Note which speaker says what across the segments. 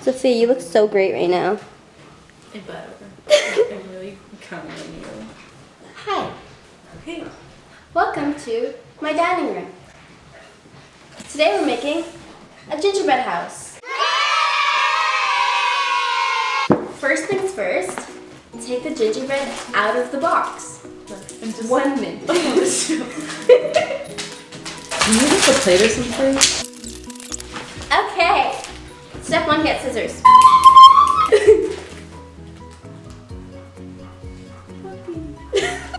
Speaker 1: Sophia, you look so great right now.
Speaker 2: I better. I'm really counting on you.
Speaker 1: Hi.
Speaker 2: Okay.
Speaker 1: Welcome to my dining room. Today we're making a gingerbread house. First things first, take the gingerbread out of the box.
Speaker 2: And just
Speaker 1: 1 minute.
Speaker 2: Can you get the plate or something?
Speaker 1: Okay. Step 1, get scissors.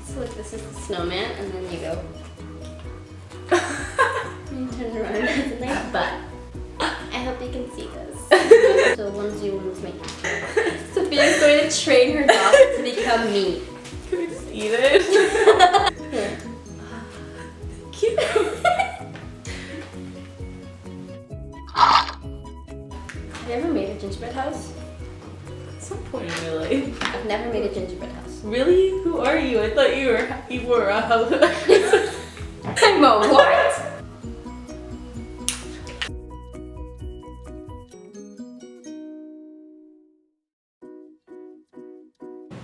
Speaker 1: So like this is the snowman, and then you go. And turn around and it's a nice butt. I hope you can see this. So one's you, one's me. Sophia's going to train her dog to become me.
Speaker 2: Can we just eat it?
Speaker 1: Here.
Speaker 2: Cute.
Speaker 1: Have you ever made a gingerbread house?
Speaker 2: At some point in your life.
Speaker 1: I've never made a gingerbread house.
Speaker 2: Really? Who are you? I thought you were a house.
Speaker 1: I'm a what?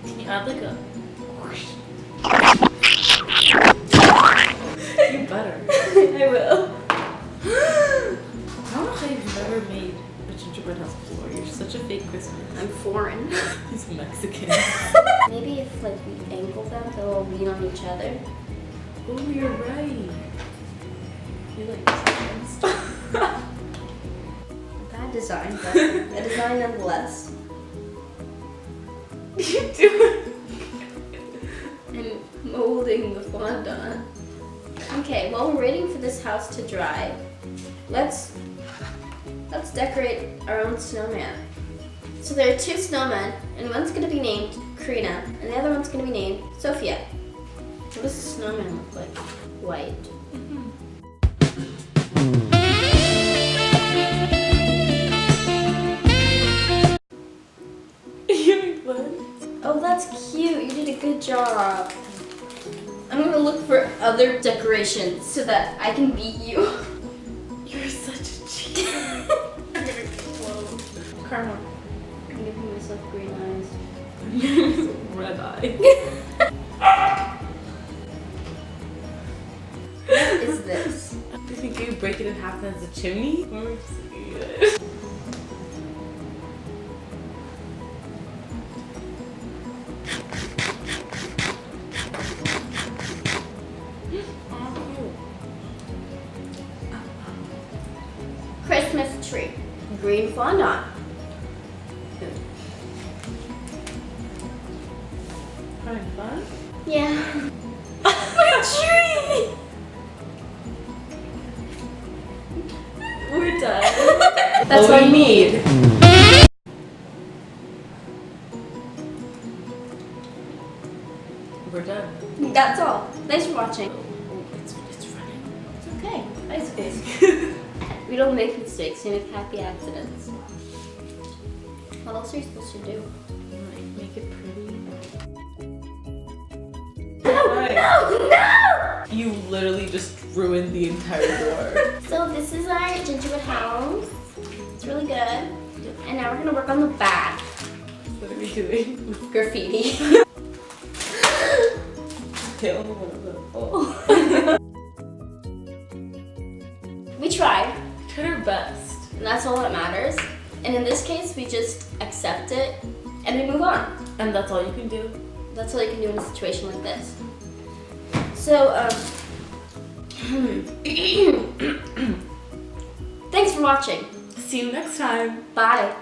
Speaker 2: Can you add like a... You better.
Speaker 1: I will.
Speaker 2: I don't know how you've never made a gingerbread house before. You're such a fake Christmas.
Speaker 1: I'm foreign.
Speaker 2: He's Mexican.
Speaker 1: Maybe if like we angle them, they'll all lean on each other.
Speaker 2: Oh, you're right. You like this.
Speaker 1: Bad design, but a design nonetheless.
Speaker 2: You do it.
Speaker 1: I'm molding the fondant. Okay, while we're waiting for this house to dry, let's decorate our own snowman. So there are 2 snowmen, and one's gonna be named Karina, and the other one's gonna be named Sofia. What does the snowman look like? White.
Speaker 2: You make fun?
Speaker 1: Oh, that's cute. You did a good job. I'm gonna look for other decorations so that I can beat you.
Speaker 2: You're such a cheat. I'm gonna explode. Karma.
Speaker 1: I'm giving myself green eyes.
Speaker 2: Red eye.
Speaker 1: What is this?
Speaker 2: You think you break it in half and it's a chimney? Or we just eat it?
Speaker 1: Christmas tree. Green fondant.
Speaker 2: Having fun?
Speaker 1: Yeah. My tree!
Speaker 2: We're done.
Speaker 1: That's what we need.
Speaker 2: We're done.
Speaker 1: That's all. Thanks for watching.
Speaker 2: Oh, it's running.
Speaker 1: It's okay. Bicycles. We don't make mistakes, we make happy accidents. What else are you supposed to do?
Speaker 2: Make it pretty.
Speaker 1: No!
Speaker 2: You literally just ruined the entire door.
Speaker 1: So this is our gingerbread house. It's really good. And now we're gonna work on the back.
Speaker 2: What are we doing?
Speaker 1: Graffiti.
Speaker 2: Tail one of them.
Speaker 1: We tried,
Speaker 2: We tried our best.
Speaker 1: and that's all that matters. And in this case, we just accept it and we move on.
Speaker 2: And that's all you can do?
Speaker 1: That's all you can do in a situation like this. So, thanks for watching.
Speaker 2: See you next time.
Speaker 1: Bye.